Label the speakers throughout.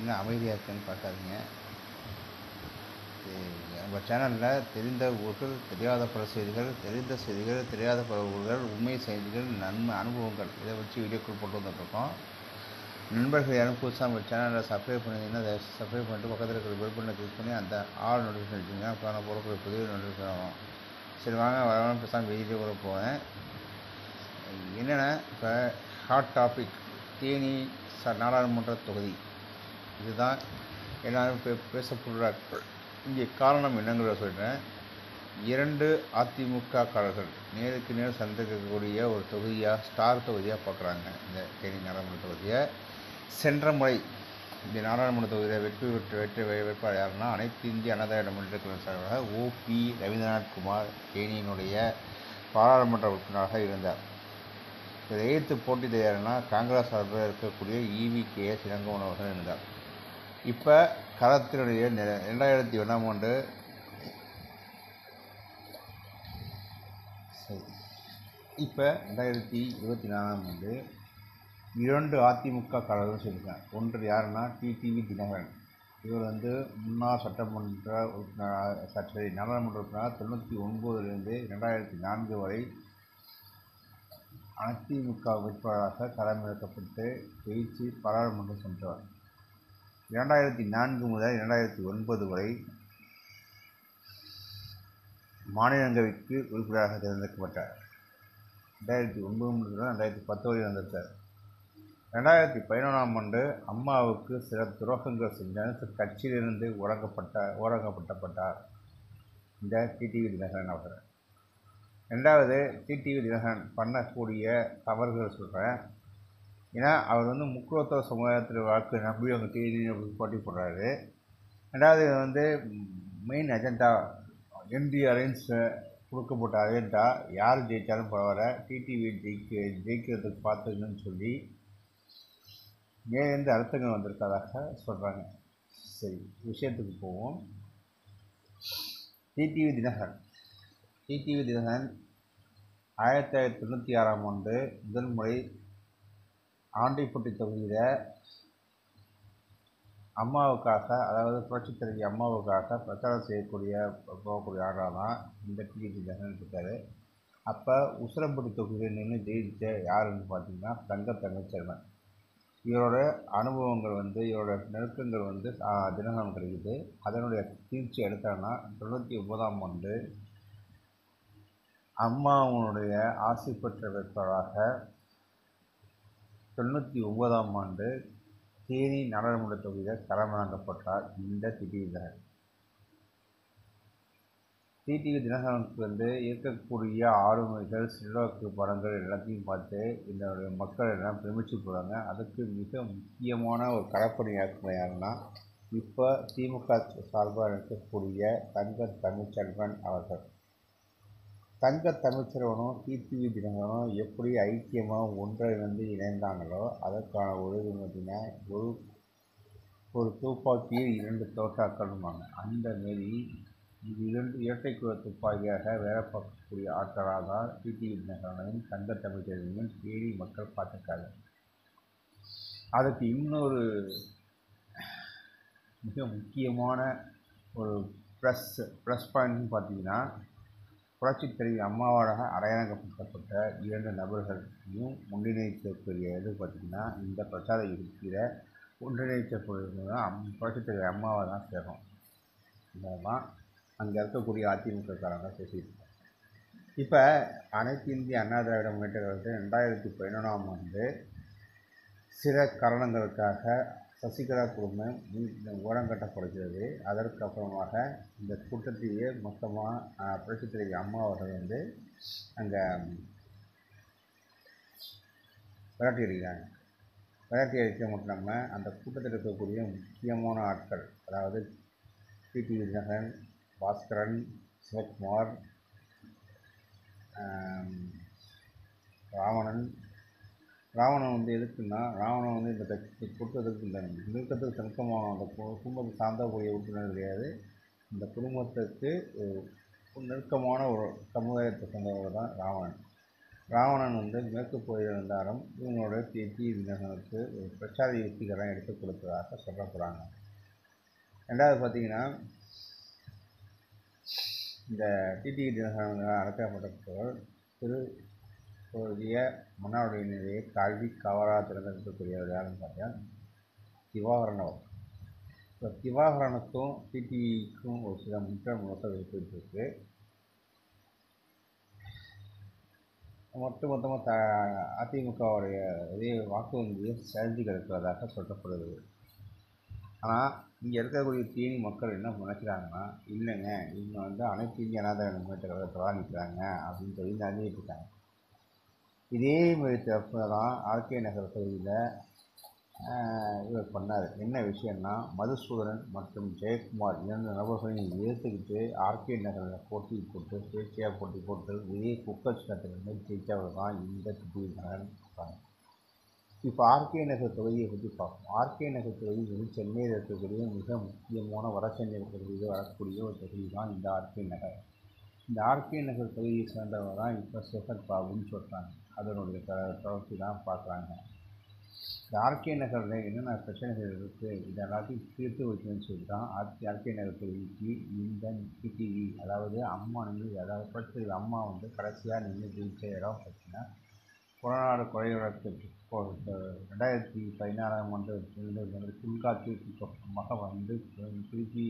Speaker 1: இன்னும் அமைதியாக இருக்குன்னு பார்க்காதீங்க. நம்ம சேனலில் தெரிந்த ஊர்கள், தெரியாத பல செய்திகள், தெரிந்த செய்திகள், தெரியாத பல ஊர்கள், உண்மை செய்திகள், நன்மை அனுபவங்கள் இதை வச்சு வீடியோக்கள் போட்டு வந்துட்டுருக்கோம். நண்பர்கள் யாரும் புதுசாக நம்ம சேனலில் சப்ஸ்கிரைப் பண்ணிங்கன்னா அதை சப்ஸ்கிரைப் பண்ணிட்டு பக்கத்தில் இருக்கிற பெல் பட்டனை கிளிக் பண்ணி அந்த ஆல் நோட்டிஃபிகேஷன் வச்சுங்கன்னா இப்போ நான் போடக்கூடிய புதிய நோட்டிஃபிகேஷன் ஆகும். சரி வாங்க வரணும் பேசாமல் வீடியோ கூட போவேன். என்னென்னா இப்போ ஹாட் டாபிக் தேனி நாடாளுமன்ற தொகுதி இதுதான் எல்லாரும் பேசப்படுறார்கள். இங்கே காரணம் என்னங்கிறத சொல்கிறேன். 2 அதிமுககாரர்கள் நேருக்கு நேர் சந்திக்கக்கூடிய ஒரு தொகுதியாக ஸ்டார் தொகுதியாக பார்க்குறாங்க இந்த தேனி நாடாளுமன்ற தொகுதியை. சென்ற முறை இந்த நாடாளுமன்ற தொகுதியில் வெற்றி வேட்பாளர் யாருன்னா அனைத்து இந்திய அண்ணா திராவிட முன்னேற்றக் கழகம் சார்பாக ஓபி ரவீந்திரநாத் குமார் தேனியினுடைய பாராளுமன்ற உறுப்பினராக இருந்தார். இதை எதிர்த்து போட்டி யாருன்னா காங்கிரஸ் சார்பில் இருக்கக்கூடிய EVKS இளங்கோவன் அவர்கள் இருந்தார். இப்போ களத்தினுடைய 2001ஆம் ஆண்டு இப்போ 2024ஆம் ஆண்டு 2 அதிமுக காரர்கள் சொல்லியிருக்காங்க. ஒன்று யாருன்னா டிடிவி தினகரன். இவர் முன்னாள் சட்டமன்ற உறுப்பினர் நாடாளுமன்ற உறுப்பினர் 99லிருந்து 2004 வரை அதிமுக வேட்பாளராக களமிறக்கப்பட்டு ஜெயிச்சு பாராளுமன்றம் சென்றவர். 2004 முதல் 2009 வரை மாநிலங்களவைக்கு உறுப்பினராக தேர்ந்தெடுக்கப்பட்டார். 2009 முதல் 2010 வரை வந்திருக்கார். 2011ஆம் ஆண்டு அம்மாவுக்கு சில துரோகங்கள் செஞ்ச கட்சியிலிருந்து ஓரங்கப்பட்டார் இந்த டிடிவி தினகரன் அவர்கள். 2வது டிடிவி தினகரன் பண்ணக்கூடிய தவறுகள் சொல்கிறேன். ஏன்னா அவர் முக்குலத்தோர் சமுதாயத்தில் வாக்கு நம்பி அவங்க தேதி போட்டி போடுறாரு. 2வது மெயின் அஜெண்டா எம்ஜிஆரின் கொடுக்கப்பட்ட அஜெண்டா யார் ஜெயித்தாலும் பரவாயில்ல டிடிவி ஜெயிக்கிறதுக்கு பார்த்துக்கணும்னு சொல்லி மேலேருந்து அர்த்தங்கள் வந்திருக்கதாக சொல்கிறாங்க. சரி விஷயத்துக்கு போவோம். டிடிவி தினகரன் 1996ஆம் ஆண்டு முதல் முறை ஆண்டிப்பட்டி தொகுதியில் அம்மாவுக்காக, அதாவது புரட்சித் தலைவி அம்மாவுக்காக பிரச்சாரம் போகக்கூடிய ஆளாக தான் இந்த டிடிவி தினகரன் இருக்கார். அப்போ உசிலம்பட்டி தொகுதியில் நின்று ஜெயிச்ச யாருன்னு பார்த்தீங்கன்னா தங்க தமிழ்ச்செல்வன். இவரோட அனுபவங்கள் இவரோட நெருக்கங்கள் தினகரன் கிடைக்குது. அதனுடைய தீர்ச்சி எடுத்தாங்கன்னா 99ஆம் ஆண்டு அம்மாவுடைய ஆசை பெற்ற வேட்பாளராக 99ஆம் ஆண்டு தேனி நாடாளுமன்ற தொகுதியில் களமிறக்கப்பட்டார் இந்த டிடிவி தினகரன். டிடிவி தினகரனுக்கு இருக்கக்கூடிய ஆளுமைகள், செல்வாக்கு படங்கள் எல்லாத்தையும் பார்த்து இதனுடைய மக்கள் எல்லாம் பிரமிச்சு போகிறாங்க. அதுக்கு மிக முக்கியமான ஒரு களப்பணியாக்குமை யாருன்னா இப்போ திமுக சார்பாக இருக்கக்கூடிய தங்க தமிழ்ச்செல்வன் அவர்கள். தங்க தமிழ்ச்செல்வனும் டிடிவி தினகரனும் எப்படி ஐக்கியமாக ஒன்றை இணைந்தாங்களோ அதற்கான உறுதி பார்த்தீங்கன்னா ஒரு துப்பாக்கியில் 2 தோட்டாக்கள்வாங்க. அந்த மாரி இது 2 இரட்டை குழ துப்பாக்கியாக வேலை பார்க்கக்கூடிய ஆட்களாக தான் டிடிவி தினகரனையும் தங்க தமிழ்ச்செல்வனையும் தேடி மக்கள் பார்த்துருக்காங்க. அதுக்கு இன்னொரு மிக முக்கியமான ஒரு ப்ளஸ் பாயிண்ட்னு பார்த்தீங்கன்னா புரட்சித் தலைவி அம்மாவாக அடையாளப்படுத்தப்பட்ட 2 நபர்களையும் ஒன்றிணைக்கக்கூடிய இது பார்த்திங்கன்னா இந்த பிரச்சார யுக்தியில் ஒன்றிணைக்கக்கூடிய புரட்சித் தலைவி அம்மாவை தான் சேரும். இதெல்லாம் அங்கே இருக்கக்கூடிய அதிமுககாரங்க பேசியிருக்காங்க. இப்போ அனைத்து இந்திய அண்ணா திராவிட முன்னேற்றக் கழகத்தில் 2011ஆம் ஆண்டு சில காரணங்களுக்காக சசிகலா குடும்பம் ஓரங்கட்டப்படுகிறது. அதற்கு அப்புறமாக இந்த கூட்டத்தையே மொத்தமாக புரட்சித் தலைவி அம்மா அவர்கள் அங்கே விரட்டி அடிக்கிறாங்க. விரட்டி அடிக்க மட்டும் இல்லாமல் அந்த கூட்டத்தில் இருக்கக்கூடிய முக்கியமான ஆட்கள், அதாவது டிடிவி தினகரன், பாஸ்கரன், சிவகுமார், ராவணன் எதுக்குன்னா ராவணன் இந்த கட்சி கொடுத்ததுக்கு இல்லை, நிறுத்தத்துக்கு தனிக்கமான அந்த குடும்பத்தை சார்ந்தக்கூடிய உறுப்பினர் கிடையாது. இந்த குடும்பத்துக்கு நெருக்கமான ஒரு சமுதாயத்தை சேர்ந்தவர்கள் தான் ராவணன். ராவணன் மேற்கு பகுதியில் இருந்தாலும் இவங்களோட டிடி தினகரனுக்கு ஒரு பிரச்சார யுக்திகளாக எடுத்து கொடுத்ததாக சொல்லப்படுறாங்க. ரெண்டாவது பார்த்தீங்கன்னா, இந்த டிடி தினகரன் அடக்கப்பட்டவர் திருப்பதிய மன்னாருடைய நிலையை கல்வி கவராக திறந்திருக்கக்கூடியவர் யாருன்னு பார்த்தா திவாகரன். இப்போ திவாகரனுக்கும் டிடிக்கும் ஒரு சில முக்கிய மோசம் ஏற்பட்டு மொத்தமாக அதிமுகவுடைய இதே வாக்கு வங்கியை சரிஞ்சு கிடக்கிறதாக சொல்லப்படுது. ஆனால் இங்கே இருக்கக்கூடிய தேனி மக்கள் என்ன நினைக்கிறாங்கன்னா, இல்லைங்க இவங்க அனைத்து இந்திய அண்ணா திராவிட முன்னேற்ற கழகத்தில் நிற்கிறாங்க அப்படின்னு சொல்லி நம்பிட்டு இருக்காங்க. இதே மாதிரி தப்பு தான் ஆர்கே நகர் பகுதியில் இவர் பண்ணார். என்ன விஷயம்னா, மதுசூதனன் மற்றும் ஜெயக்குமார் 2 நபர்களையும் ஏற்றுக்கிட்டு ஆர்கே நகரில் போட்டி போட்டு சுயேட்சையாக போட்டி போட்டு இதே குக்கர் சின்னத்திலிருந்து ஜெயித்தவர் தான் இந்த திடீர்னு. இப்போ ஆர்கே நகர் தொகுதியை பற்றி பார்ப்போம். ஆர்கே நகர் தொகுதி சென்னையில் இருக்கக்கூடிய மிக முக்கியமான வட சென்னையில் தொகுதியில் வரக்கூடிய ஒரு தொகுதி தான் இந்த ஆர்கே நகர். இந்த ஆர்கே நகர் தொகுதியை சேர்ந்தவர் தான் இப்போ சேகர் பாபுன்னு சொல்கிறாங்க. அதனுடைய தொடர்ச்சி தான் பார்க்குறாங்க. இந்த ஆர்கே நகரில் என்னென்ன பிரச்சனைகள் இருக்குது, இது எல்லாத்தையும் தீர்த்து வைக்கணும்னு சொல்லி தான் ஆர்கே நகர் தொகுதிக்கு இந்த டிடிவி, அதாவது அம்மா அதாவது புரட்சியில் அம்மா கடைசியாக நின்று ஜெயிச்ச இடம் பார்த்தீங்கன்னா கொடநாடு கொலை வழக்கு 2014 துல்காட்சிக்கு பக்கமாக திருப்பி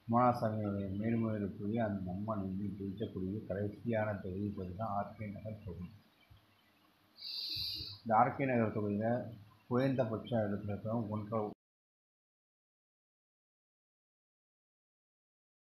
Speaker 1: குமாரசாமியோடைய மேல்முறையில் அந்த அம்மா நின்று ஜெயிக்கக்கூடிய கடைசியான தொகுதி தான் ஆர்கே நகர் தொகுதி. இந்த ஆர்கே நகர் தொகுதியில் குறைந்தபட்ச இடத்துல 1